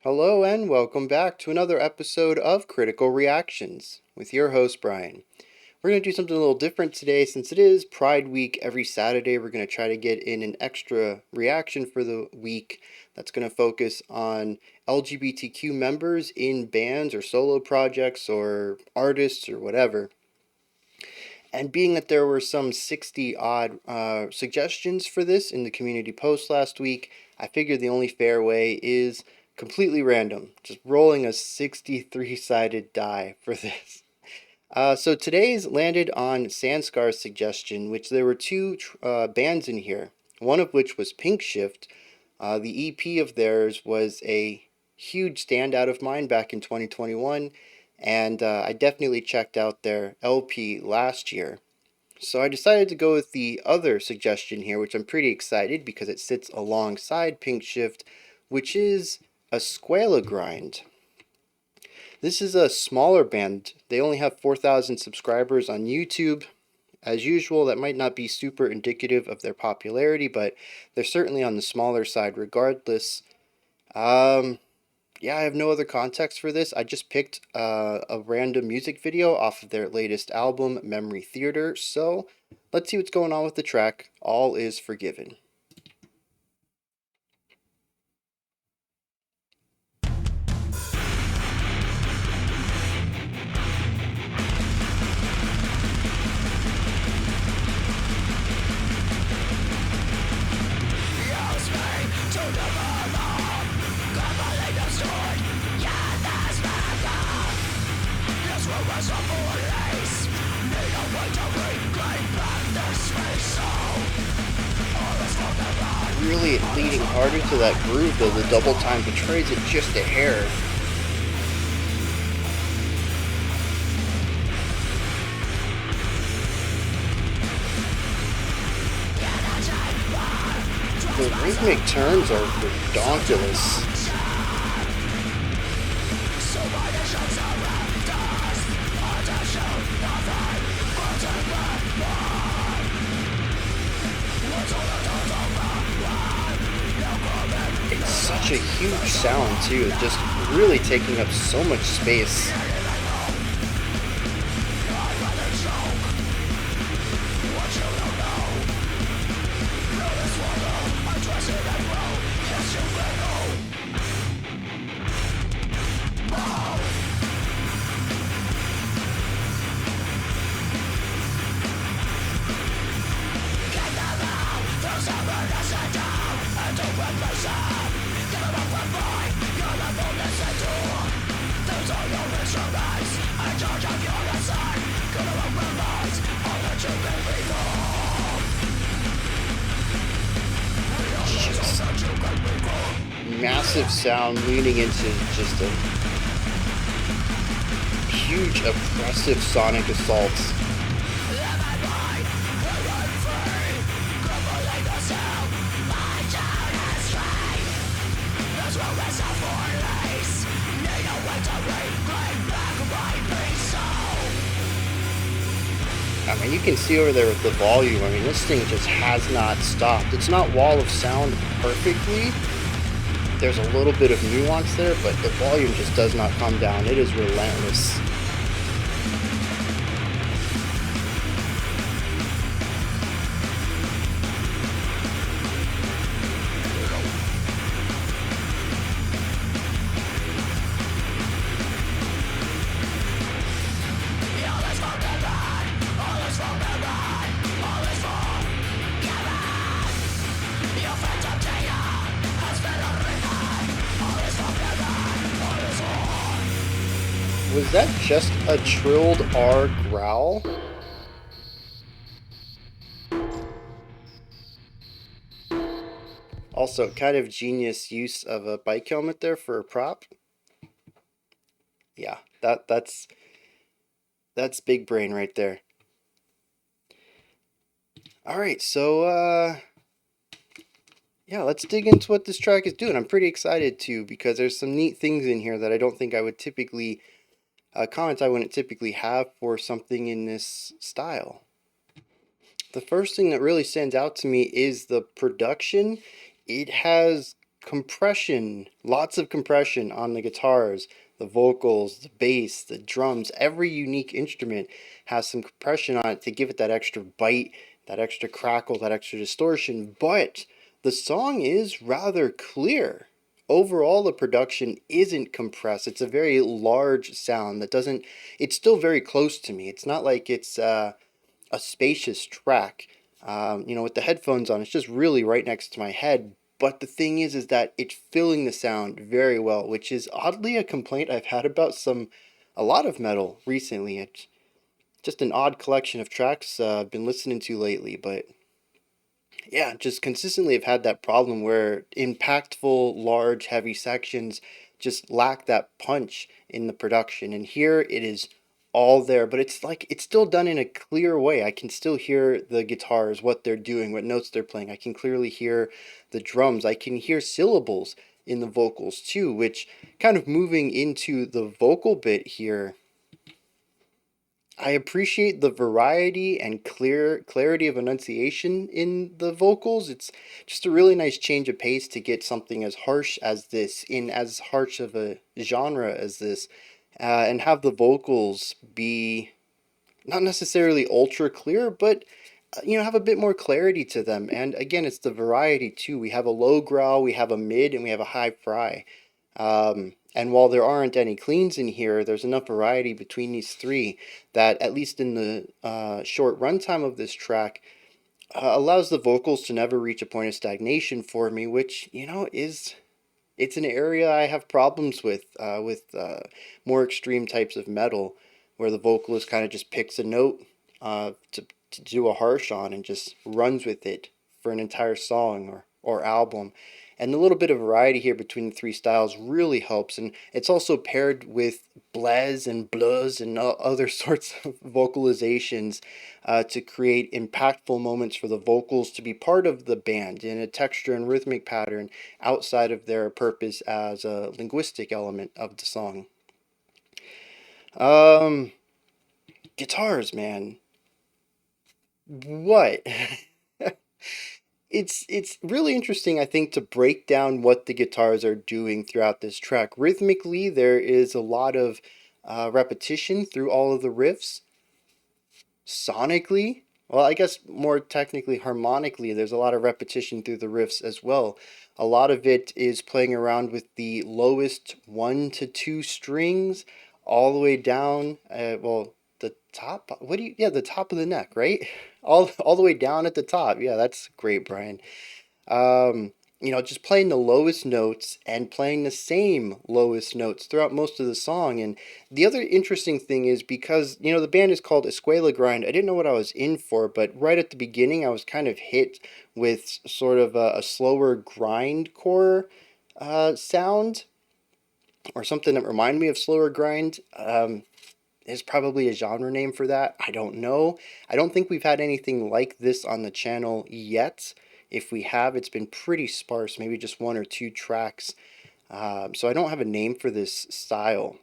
Hello and welcome back to another episode of Critical Reactions with your host Bryan. We're going to do something a little different today since it is Pride Week. Every Saturday we're going to try to get in an extra reaction for the week that's going to focus on LGBTQ members in bands or solo projects or artists or whatever. And being that there were some 60 odd suggestions for this in the community post last week, I figured the only fair way is completely random, just rolling a 63-sided die for this. So today's landed on Sandscar's suggestion, which there were two bands in here, one of which was Pink Shift. The EP of theirs was a huge standout of mine back in 2021, and I definitely checked out their LP last year. So I decided to go with the other suggestion here, which I'm pretty excited because it sits alongside Pink Shift, which is Escuela Grind. This is a smaller band. They only have 4,000 subscribers on YouTube. As usual, that might not be super indicative of their popularity, but they're certainly on the smaller side regardless. Yeah, I have no other context for this. I just picked a random music video off of their latest album, Memory Theater. So let's see what's going on with the track, All Is Forgiven. Really leading hard into that groove, though the double time betrays it just a hair. The rhythmic turns are redonkulous. It's such a huge sound too, just really taking up so much space. Massive sound leaning into just a huge oppressive sonic assaults. I mean, you can see over there with the volume, I mean, this thing just has not stopped. It's not wall of sound perfectly. There's a little bit of nuance there, but the volume just does not come down. It is relentless. Was that just a trilled R growl? Also, kind of genius use of a bike helmet there for a prop. Yeah, that's big brain right there. All right, so yeah, let's dig into what this track is doing. I'm pretty excited too because there's some neat things in here that I don't think I would typically comments I wouldn't typically have for something in this style. The first thing that really stands out to me is the production. It has compression, lots of compression on the guitars, the vocals, the bass, the drums. Every unique instrument has some compression on it to give it that extra bite, that extra crackle, that extra distortion. But the song is rather clear. Overall, the production isn't compressed. It's a very large sound that doesn't, it's still very close to me. It's not like it's a spacious track. With the headphones on, it's just really right next to my head. But the thing is that it's filling the sound very well, which is oddly a complaint I've had about a lot of metal recently. It's just an odd collection of tracks I've been listening to lately. But yeah, just consistently have had that problem where impactful, large, heavy sections just lack that punch in the production. And here it is all there, but it's like it's still done in a clear way. I can still hear the guitars, what they're doing, what notes they're playing. I can clearly hear the drums. I can hear syllables in the vocals too, which kind of moving into the vocal bit here, I appreciate the variety and clarity of enunciation in the vocals. It's just a really nice change of pace to get something as harsh as this in as harsh of a genre as this, and have the vocals be not necessarily ultra clear, but have a bit more clarity to them. And again, it's the variety too. We have a low growl, we have a mid, and we have a high fry. And while there aren't any cleans in here, there's enough variety between these three that, at least in the short runtime of this track, allows the vocals to never reach a point of stagnation for me, which, it's an area I have problems with more extreme types of metal, where the vocalist kind of just picks a note to do a harsh on and just runs with it for an entire song or album. And the little bit of variety here between the three styles really helps. And it's also paired with blaz and bluz and other sorts of vocalizations to create impactful moments for the vocals to be part of the band in a texture and rhythmic pattern outside of their purpose as a linguistic element of the song. Um, Guitars, man. What? It's really interesting, I think, to break down what the guitars are doing throughout this track. Rhythmically, there is a lot of repetition through all of the riffs. Sonically, well, I guess more technically, harmonically, there's a lot of repetition through the riffs as well. A lot of it is playing around with the lowest 1 to 2 strings all the way down. The top. What do you? Yeah, the top of the neck, right? All the way down at the top. Yeah, that's great, Bryan. Just playing the lowest notes and playing the same lowest notes throughout most of the song. And the other interesting thing is, because, the band is called Escuela Grind, I didn't know what I was in for, but right at the beginning, I was kind of hit with sort of a slower grindcore sound, or something that reminded me of slower grind. There's probably a genre name for that. I don't know. I don't think we've had anything like this on the channel yet. If we have, it's been pretty sparse, maybe just 1 or 2 tracks. So I don't have a name for this style.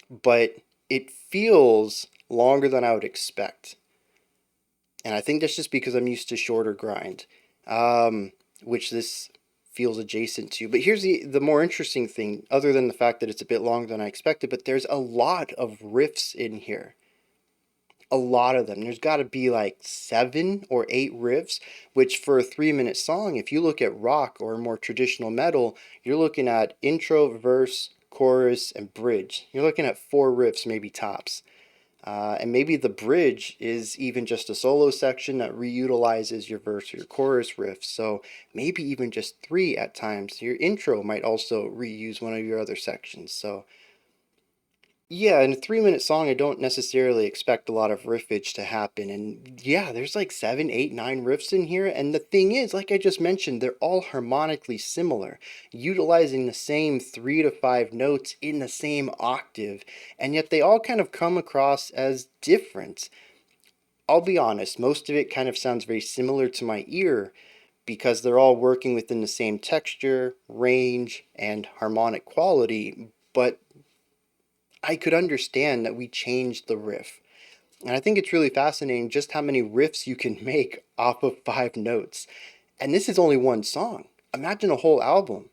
But it feels longer than I would expect. And I think that's just because I'm used to shorter grind, which this feels adjacent to. But here's the more interesting thing, other than the fact that it's a bit longer than I expected, but there's a lot of riffs in here. A lot of them. There's got to be like 7 or 8 riffs, which for a 3-minute song, if you look at rock or more traditional metal, you're looking at intro, verse, chorus, and bridge. You're looking at 4 riffs, maybe tops. And maybe the bridge is even just a solo section that reutilizes your verse or your chorus riff. So maybe even just 3 at times. Your intro might also reuse one of your other sections. So yeah, in a 3-minute song, I don't necessarily expect a lot of riffage to happen. And yeah, there's like 7, 8, 9 riffs in here. And the thing is, like I just mentioned, they're all harmonically similar, utilizing the same 3 to 5 notes in the same octave. And yet they all kind of come across as different. I'll be honest, most of it kind of sounds very similar to my ear because they're all working within the same texture, range, and harmonic quality. But I could understand that we changed the riff. And I think it's really fascinating just how many riffs you can make off of 5 notes. And this is only one song. imagine a whole album.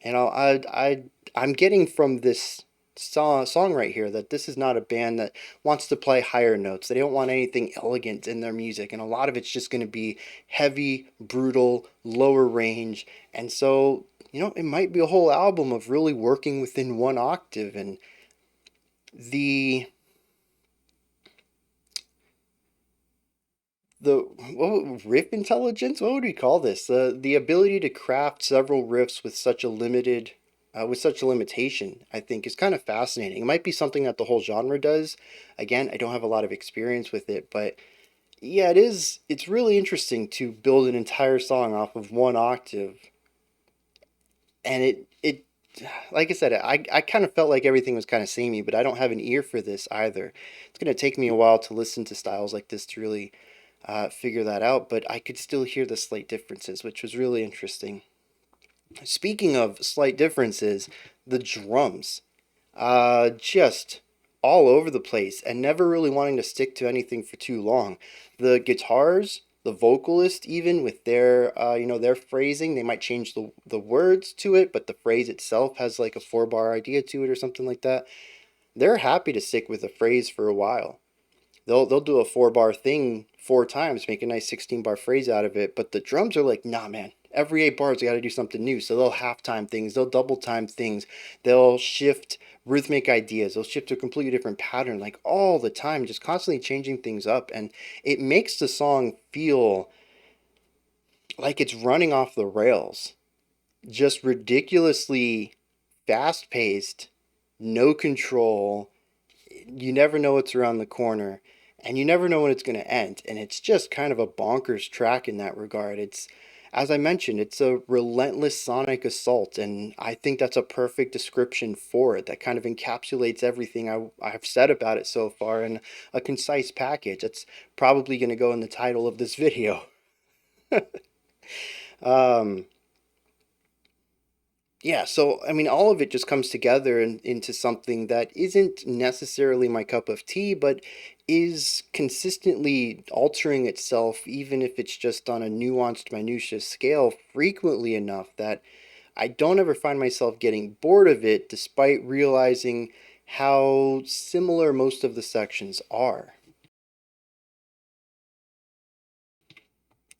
I'm getting from this song right here that this is not a band that wants to play higher notes. They don't want anything elegant in their music, and a lot of it's just going to be heavy, brutal, lower range. And so, it might be a whole album of really working within one octave, and the the riff intelligence, what would we call this, the ability to craft several riffs with such a limited with such a limitation, I think is kind of fascinating. It might be something that the whole genre does. Again, I don't have a lot of experience with it, but yeah, it's really interesting to build an entire song off of one octave. And it like I said, I kind of felt like everything was kind of samey, but I don't have an ear for this either. It's going to take me a while to listen to styles like this to really figure that out, but I could still hear the slight differences, which was really interesting. Speaking of slight differences, the drums, just all over the place and never really wanting to stick to anything for too long. The guitars, the vocalist, even with their, their phrasing, they might change the words to it, but the phrase itself has like a 4 bar idea to it or something like that. They're happy to stick with a phrase for a while. They'll do a 4 bar thing 4 times, make a nice 16 bar phrase out of it. But the drums are like, nah, man. Every 8 bars, you got to do something new. So they'll half time things, they'll double time things, they'll shift rhythmic ideas, they'll shift to a completely different pattern, like all the time, just constantly changing things up. And it makes the song feel like it's running off the rails, just ridiculously fast paced, no control, you never know what's around the corner, and you never know when it's going to end. And it's just kind of a bonkers track in that regard. It's, as I mentioned, it's a relentless sonic assault, and I think that's a perfect description for it. That kind of encapsulates everything I've said about it so far in a concise package. It's probably going to go in the title of this video. um, yeah, so I mean, all of it just comes together into something that isn't necessarily my cup of tea, but is consistently altering itself, even if it's just on a nuanced, minutiae scale, frequently enough that I don't ever find myself getting bored of it, despite realizing how similar most of the sections are.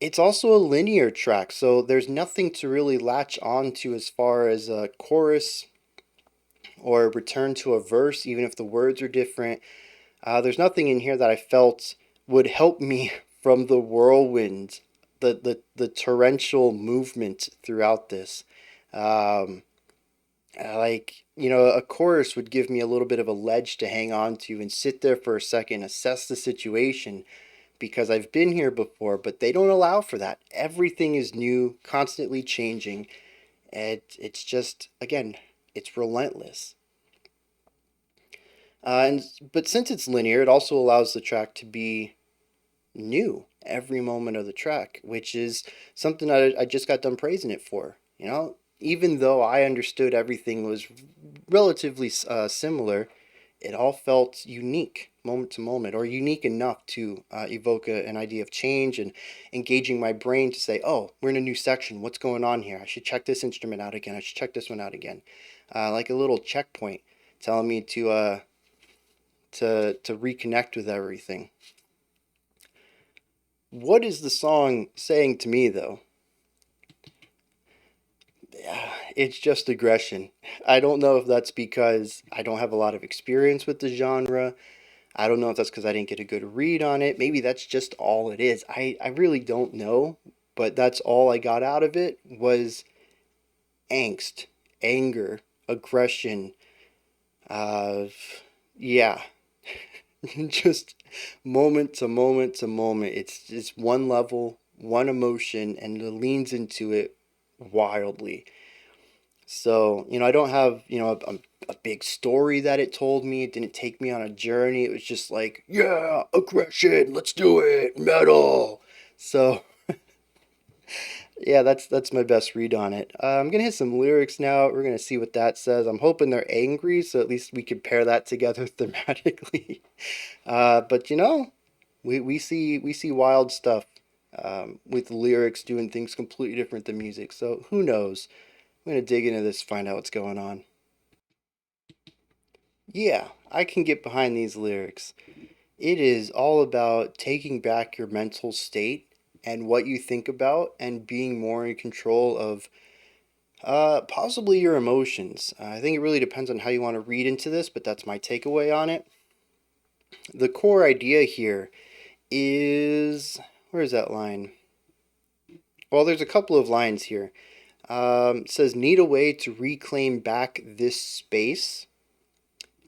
It's also a linear track, so there's nothing to really latch on to as far as a chorus or return to a verse, even if the words are different. There's nothing in here that I felt would help me from the whirlwind, the torrential movement throughout this. Um, like, a chorus would give me a little bit of a ledge to hang on to and sit there for a second, assess the situation, because I've been here before, but they don't allow for that. Everything is new, constantly changing, and it's just, again, it's relentless. But since it's linear, it also allows the track to be new every moment of the track, which is something I just got done praising it for. Even though I understood everything was relatively similar, it all felt unique moment to moment, or unique enough to evoke an idea of change and engaging my brain to say, oh, we're in a new section. What's going on here? I should check this instrument out again. I should check this one out again. Like a little checkpoint telling me to reconnect with everything. What is the song saying to me, though? It's just aggression. I don't know if that's because I don't have a lot of experience with the genre. I don't know if that's because I didn't get a good read on it. Maybe that's just all it is. I really don't know. But that's all I got out of it was angst, anger, aggression. Uh, yeah, just moment to moment to moment. It's just one level, one emotion, and it leans into it wildly. So, I don't have, a big story that it told me. It didn't take me on a journey. It was just like, yeah, aggression, let's do it, metal. So, yeah, that's my best read on it. I'm gonna hit some lyrics now. We're gonna see what that says. I'm hoping they're angry, so at least we can pair that together thematically. But we see wild stuff with lyrics doing things completely different than music. So who knows? I'm going to dig into this, find out what's going on. Yeah, I can get behind these lyrics. It is all about taking back your mental state and what you think about and being more in control of possibly your emotions. I think it really depends on how you want to read into this, but that's my takeaway on it. The core idea here is, where is that line? Well, there's a couple of lines here. It says, need a way to reclaim back this space.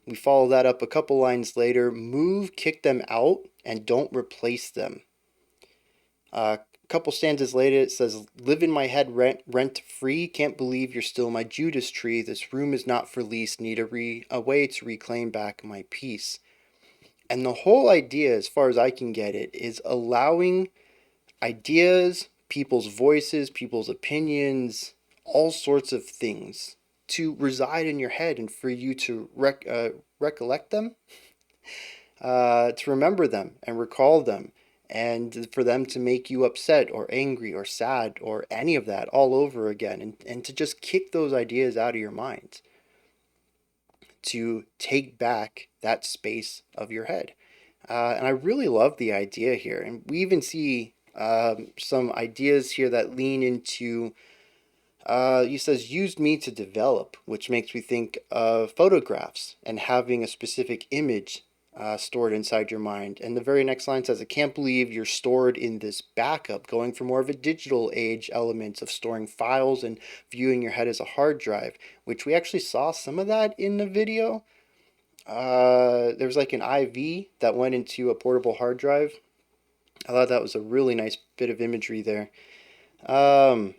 We follow that up a couple lines later. Move, kick them out, and don't replace them. A couple stanzas later, it says, live in my head rent free. Can't believe you're still my Judas tree. This room is not for lease. Need a way to reclaim back my peace. And the whole idea, as far as I can get it, is allowing ideas, people's voices, people's opinions, all sorts of things to reside in your head and for you to recollect them, to remember them and recall them, and for them to make you upset or angry or sad or any of that all over again, and to just kick those ideas out of your mind, to take back that space of your head. And I really love the idea here. And we even see some ideas here that lean into, he says, used me to develop, which makes me think of photographs and having a specific image stored inside your mind. And the very next line says, I can't believe you're stored in this backup, going for more of a digital age elements of storing files and viewing your head as a hard drive, which we actually saw some of that in the video. There was like an IV that went into a portable hard drive. I thought that was a really nice bit of imagery there. Um,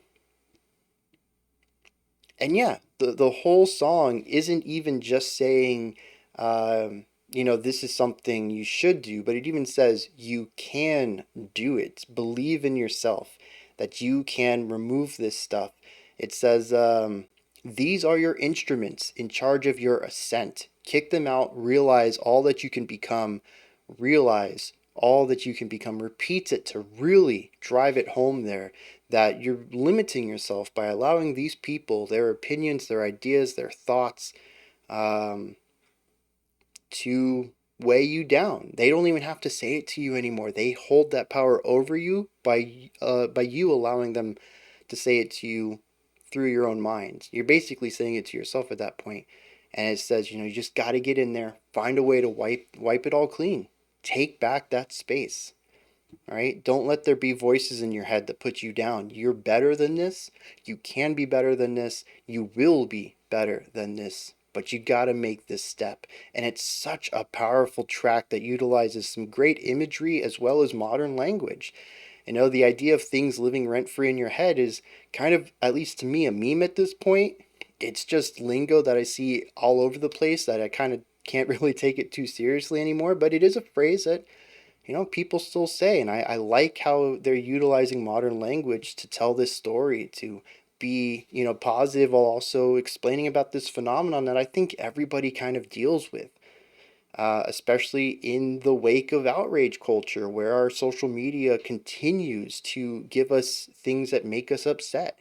and yeah, the whole song isn't even just saying, this is something you should do, but it even says you can do it. Believe in yourself that you can remove this stuff. It says, these are your instruments in charge of your ascent. Kick them out, realize all that you can become, realize all that you can become. Repeats it to really drive it home there that you're limiting yourself by allowing these people, their opinions, their ideas, their thoughts, to weigh you down. They don't even have to say it to you anymore. They hold that power over you by you allowing them to say it to you through your own mind. You're basically saying it to yourself at that point. And it says, you just got to get in there, find a way to wipe it all clean. Take back that space. All right? Don't let there be voices in your head that put you down. You're better than this. You can be better than this. You will be better than this. But you got to make this step. And it's such a powerful track that utilizes some great imagery as well as modern language. The idea of things living rent free in your head is kind of, at least to me, a meme at this point. It's just lingo that I see all over the place that I kind of can't really take it too seriously anymore. But it is a phrase that, people still say. And I like how they're utilizing modern language to tell this story, to be, positive while also explaining about this phenomenon that I think everybody kind of deals with. Especially in the wake of outrage culture, where our social media continues to give us things that make us upset.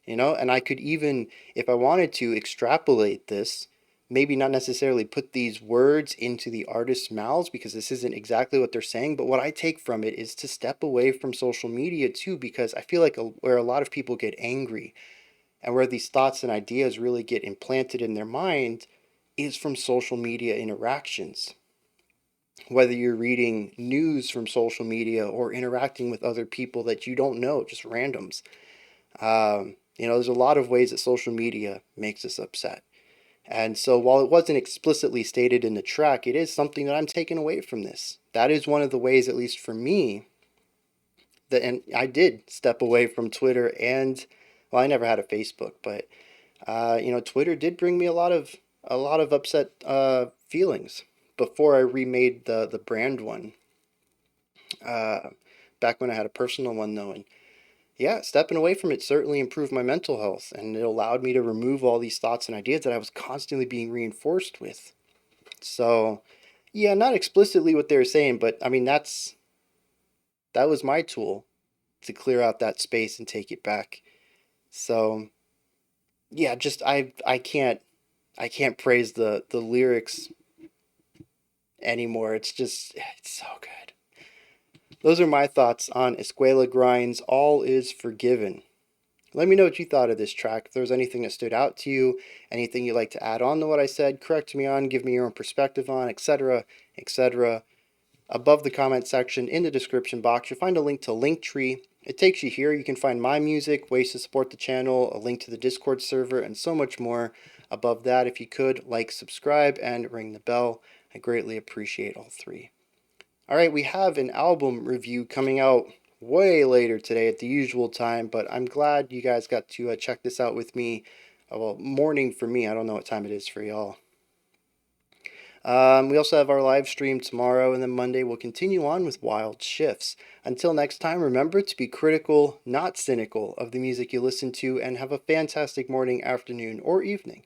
And I could even, if I wanted to, extrapolate this, maybe not necessarily put these words into the artist's mouths because this isn't exactly what they're saying, but what I take from it is to step away from social media too, because I feel like where a lot of people get angry and where these thoughts and ideas really get implanted in their mind is from social media interactions. Whether you're reading news from social media or interacting with other people that you don't know, just randoms. There's a lot of ways that social media makes us upset. And so while it wasn't explicitly stated in the track, it is something that I'm taking away from this. That is one of the ways, at least for me, and I did step away from Twitter well, I never had a Facebook, but Twitter did bring me a lot of upset feelings before I remade the brand one. Back when I had a personal one though, and yeah, stepping away from it certainly improved my mental health, and it allowed me to remove all these thoughts and ideas that I was constantly being reinforced with. So, yeah, not explicitly what they were saying, but I mean that was my tool to clear out that space and take it back. So yeah, just I can't praise the lyrics anymore. It's so good. Those are my thoughts on Escuela Grind's All Is Forgiven. Let me know what you thought of this track. If there was anything that stood out to you, anything you'd like to add on to what I said, correct me on, give me your own perspective on, etc., etc. Above the comment section in the description box, you'll find a link to Linktree. It takes you here. You can find my music, ways to support the channel, a link to the Discord server, and so much more. Above that, if you could, like, subscribe, and ring the bell. I greatly appreciate all three. All right, we have an album review coming out way later today at the usual time, but I'm glad you guys got to check this out with me. Well, morning for me. I don't know what time it is for y'all. We also have our live stream tomorrow, and then Monday we'll continue on with Wild Shifts. Until next time, remember to be critical, not cynical, of the music you listen to, and have a fantastic morning, afternoon, or evening,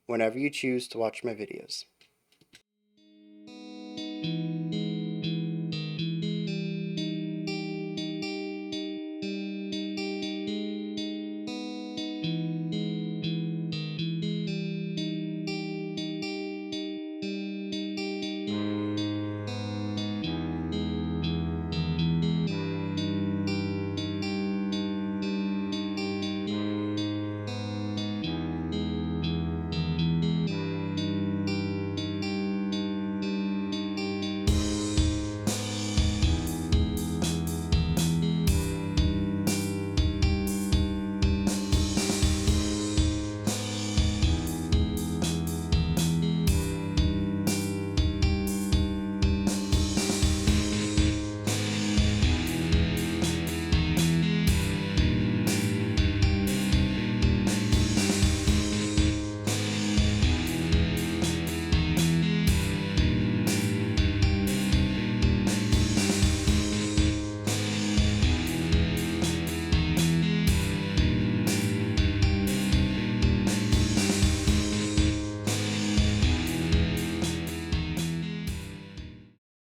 whenever you choose to watch my videos.